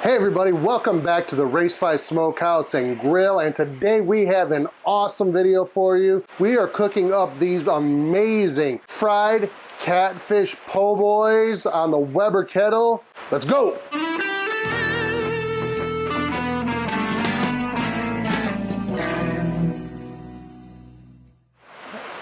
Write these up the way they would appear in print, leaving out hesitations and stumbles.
Hey everybody, welcome back to the Race 5 Smokehouse and Grill, and today we have an awesome video for you. We are cooking up these amazing fried catfish po' boys on the Weber Kettle. Let's go!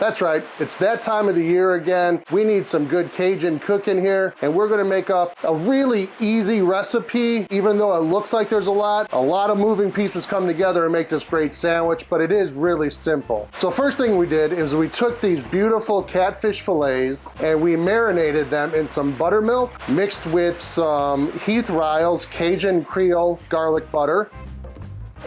That's right, it's that time of the year again. We need some good Cajun cooking here, and we're gonna make up a really easy recipe. Even though it looks like there's a lot of moving pieces come together and make this great sandwich, but it is really simple. So first thing we did is we took these beautiful catfish fillets and we marinated them in some buttermilk mixed with some Heath Ryle's Cajun Creole garlic butter,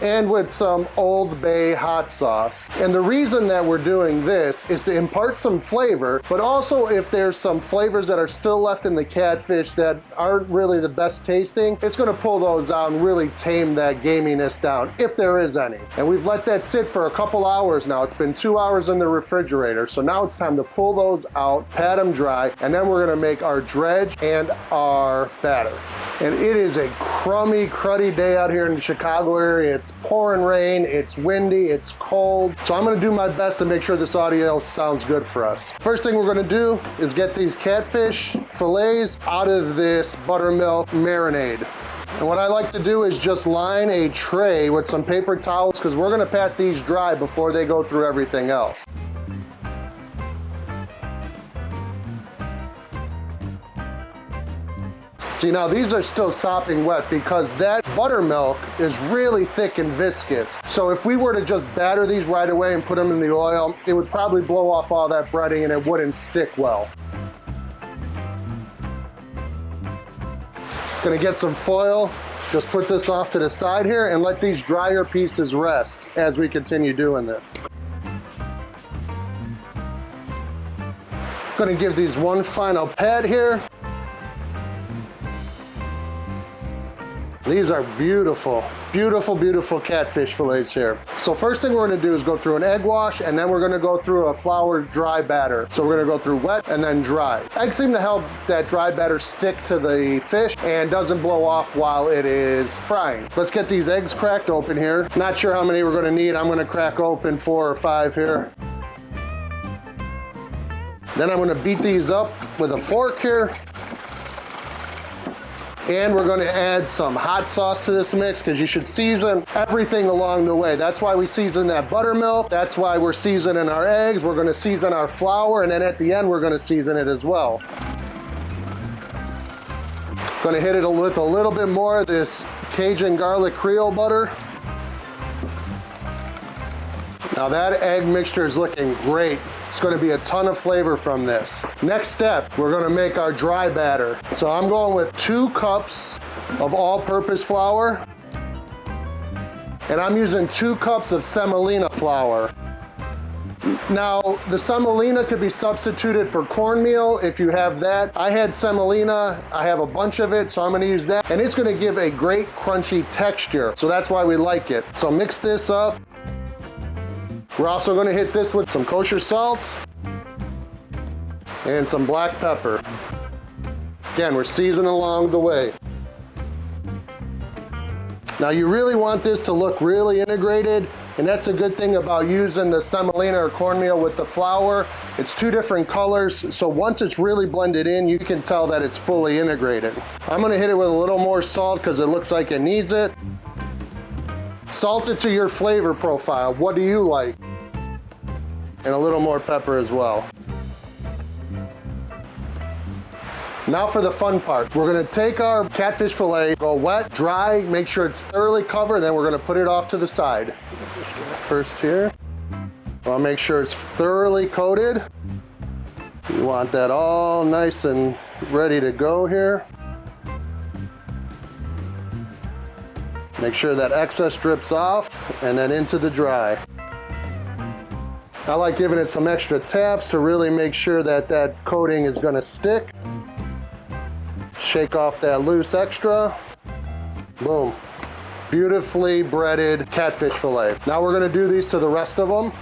and with some Old Bay hot sauce. And the reason that we're doing this is to impart some flavor, but also if there's some flavors that are still left in the catfish that aren't really the best tasting, it's gonna pull those out and really tame that gaminess down, if there is any. And we've let that sit for a couple hours now. It's been 2 hours in the refrigerator, so now it's time to pull those out, pat them dry, and then we're gonna make our dredge and our batter. And it is a crummy, cruddy day out here in the Chicago area. It's pouring rain, it's windy, it's cold. So I'm gonna do my best to make sure this audio sounds good for us. First thing we're gonna do is get these catfish fillets out of this buttermilk marinade. And what I like to do is just line a tray with some paper towels because we're gonna pat these dry before they go through everything else. See, now these are still sopping wet because that buttermilk is really thick and viscous. So if we were to just batter these right away and put them in the oil, it would probably blow off all that breading and it wouldn't stick well. Gonna get some foil, just put this off to the side here and let these drier pieces rest as we continue doing this. Gonna give these one final pat here. These are beautiful, beautiful, beautiful catfish fillets here. So first thing we're gonna do is go through an egg wash, and then we're gonna go through a flour dry batter. So we're gonna go through wet and then dry. Eggs seem to help that dry batter stick to the fish and doesn't blow off while it is frying. Let's get these eggs cracked open here. Not sure how many we're gonna need. I'm gonna crack open 4 or 5 here. Then I'm gonna beat these up with a fork here. And we're gonna add some hot sauce to this mix because you should season everything along the way. That's why we season that buttermilk. That's why we're seasoning our eggs. We're gonna season our flour, and then at the end, we're gonna season it as well. Gonna hit it with a little bit more of this Cajun garlic Creole butter. Now that egg mixture is looking great. It's gonna be a ton of flavor from this. Next step, we're gonna make our dry batter. So I'm going with 2 cups of all-purpose flour, and I'm using 2 cups of semolina flour. Now, the semolina could be substituted for cornmeal if you have that. I had semolina, I have a bunch of it, so I'm gonna use that, and it's gonna give a great crunchy texture, so that's why we like it. So mix this up. We're also gonna hit this with some kosher salt and some black pepper. Again, we're seasoning along the way. Now you really want this to look really integrated, and that's a good thing about using the semolina or cornmeal with the flour. It's 2 different colors, so once it's really blended in, you can tell that it's fully integrated. I'm gonna hit it with a little more salt because it looks like it needs it. Salt it to your flavor profile. What do you like? And a little more pepper as well. Now for the fun part. We're gonna take our catfish fillet, go wet, dry, make sure it's thoroughly covered, then we're gonna put it off to the side. Just get it first here. I'll make sure it's thoroughly coated. You want that all nice and ready to go here. Make sure that excess drips off and then into the dry. I like giving it some extra taps to really make sure that that coating is gonna stick. Shake off that loose extra. Boom. Beautifully breaded catfish fillet. Now we're gonna do these to the rest of them.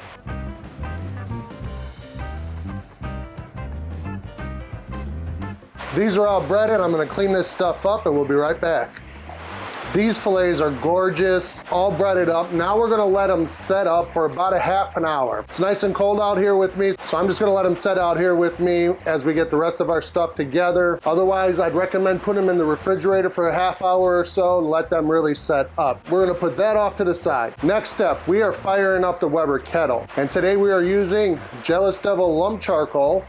These are all breaded. I'm gonna clean this stuff up and we'll be right back. These fillets are gorgeous, all breaded up. Now we're gonna let them set up for about a half an hour. It's nice and cold out here with me, so I'm just gonna let them set out here with me as we get the rest of our stuff together. Otherwise, I'd recommend putting them in the refrigerator for a half hour or so and let them really set up. We're gonna put that off to the side. Next step, we are firing up the Weber Kettle. And today we are using Jealous Devil lump charcoal.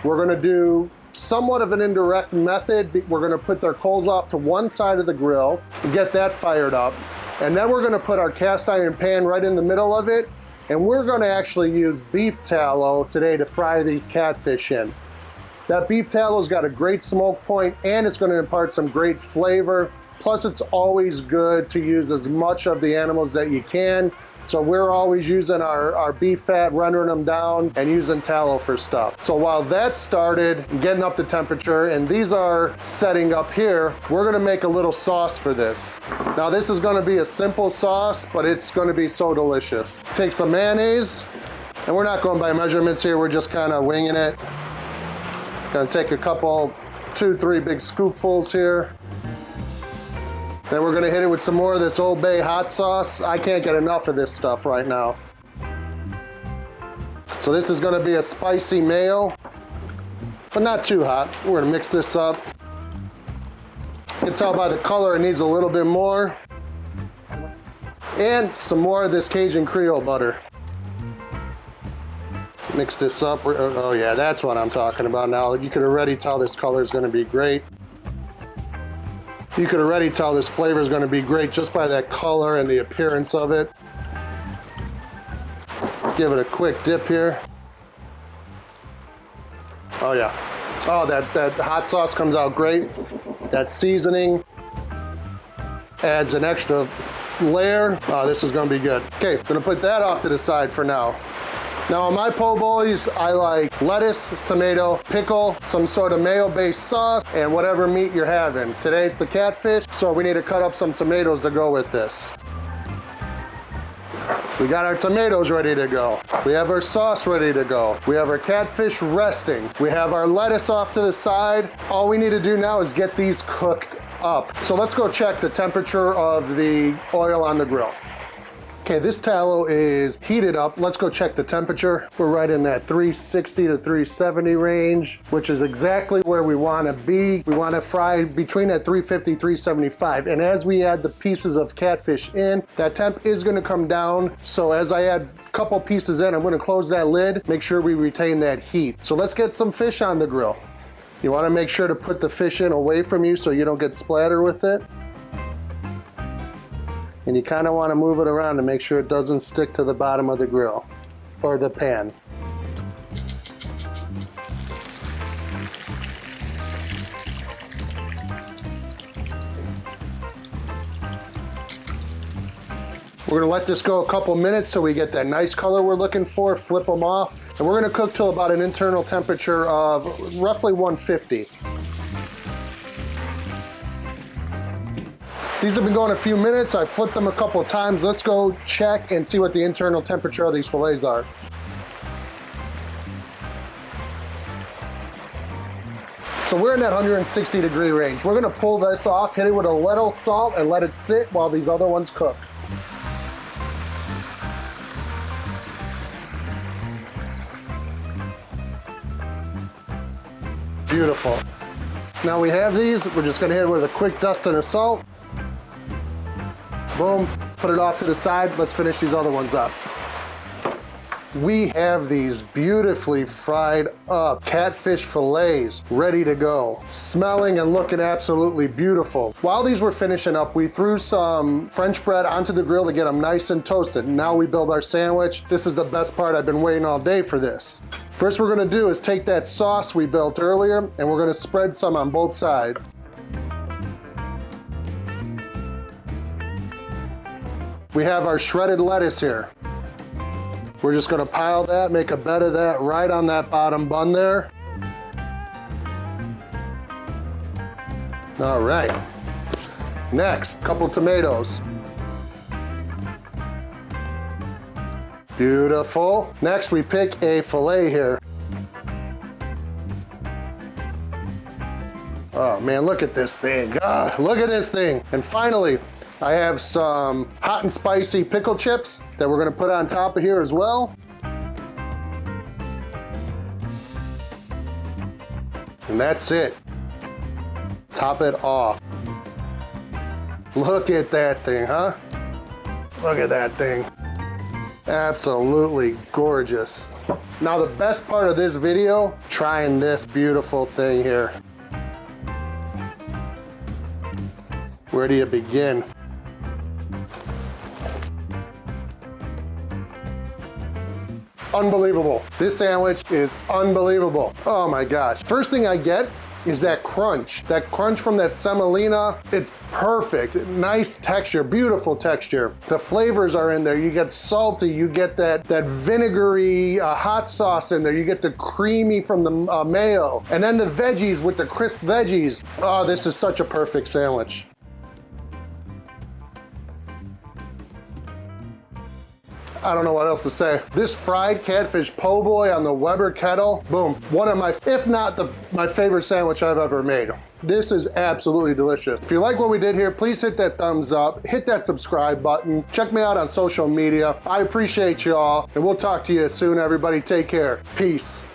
We're gonna do somewhat of an indirect method. We're gonna put their coals off to one side of the grill and get that fired up. And then we're gonna put our cast iron pan right in the middle of it. And we're gonna actually use beef tallow today to fry these catfish in. That beef tallow's got a great smoke point and it's gonna impart some great flavor. Plus it's always good to use as much of the animals that you can. So we're always using our beef fat, rendering them down, and using tallow for stuff. So while that's started, getting up to temperature, and these are setting up here, we're gonna make a little sauce for this. Now this is gonna be a simple sauce, but it's gonna be so delicious. Take some mayonnaise, and we're not going by measurements here, we're just kind of winging it. Gonna take a couple, 2-3 big scoopfuls here. Then we're gonna hit it with some more of this Old Bay hot sauce. I can't get enough of this stuff right now. So this is gonna be a spicy mayo, but not too hot. We're gonna mix this up. You can tell by the color it needs a little bit more. And some more of this Cajun Creole butter. Mix this up. Oh yeah, that's what I'm talking about now. You can already tell this color is gonna be great. You could already tell this flavor is going to be great just by that color and the appearance of it. Give it a quick dip here. Oh yeah. Oh, that hot sauce comes out great. That seasoning adds an extra layer. Oh, this is going to be good. Okay, I'm going to put that off to the side for now. Now on my po' boys, I like lettuce, tomato, pickle, some sort of mayo-based sauce, and whatever meat you're having. Today it's the catfish, so we need to cut up some tomatoes to go with this. We got our tomatoes ready to go. We have our sauce ready to go. We have our catfish resting. We have our lettuce off to the side. All we need to do now is get these cooked up. So let's go check the temperature of the oil on the grill. Okay, this tallow is heated up. Let's go check the temperature. We're right in that 360 to 370 range, which is exactly where we want to be. We want to fry between that 350, 375. And as we add the pieces of catfish in, that temp is going to come down. So as I add a couple pieces in, I'm going to close that lid, make sure we retain that heat. So let's get some fish on the grill. You want to make sure to put the fish in away from you so you don't get splattered with it. And you kind of want to move it around to make sure it doesn't stick to the bottom of the grill or the pan. We're going to let this go a couple minutes so we get that nice color we're looking for, flip them off, and we're going to cook till about an internal temperature of roughly 150. These have been going a few minutes. I flipped them a couple of times. Let's go check and see what the internal temperature of these fillets are. So we're in that 160 degree range. We're gonna pull this off, hit it with a little salt, and let it sit while these other ones cook. Beautiful. Now we have these. We're just gonna hit it with a quick dust and a salt. Boom, put it off to the side. Let's finish these other ones up. We have these beautifully fried up catfish fillets ready to go. Smelling and looking absolutely beautiful. While these were finishing up, we threw some French bread onto the grill to get them nice and toasted. Now we build our sandwich. This is the best part. I've been waiting all day for this. First we're gonna do is take that sauce we built earlier and we're gonna spread some on both sides. We have our shredded lettuce here. We're just gonna pile that, make a bed of that right on that bottom bun there. All right. Next, couple tomatoes. Beautiful. Next, we pick a fillet here. Oh man, look at this thing. Ah, look at this thing. And finally, I have some hot and spicy pickle chips that we're gonna put on top of here as well. And that's it. Top it off. Look at that thing, huh? Look at that thing. Absolutely gorgeous. Now the best part of this video, trying this beautiful thing here. Where do you begin? Unbelievable. This sandwich is unbelievable. Oh my gosh. First thing I get is that crunch. That crunch from that semolina, it's perfect. Nice texture, beautiful texture. The flavors are in there. You get salty, you get that vinegary hot sauce in there. You get the creamy from the mayo. And then the veggies with the crisp veggies. Oh, this is such a perfect sandwich. I don't know what else to say. This fried catfish po' boy on the Weber Kettle, boom. One of my, if not my favorite sandwich I've ever made. This is absolutely delicious. If you like what we did here, please hit that thumbs up, hit that subscribe button. Check me out on social media. I appreciate y'all, and we'll talk to you soon, everybody. Take care. Peace.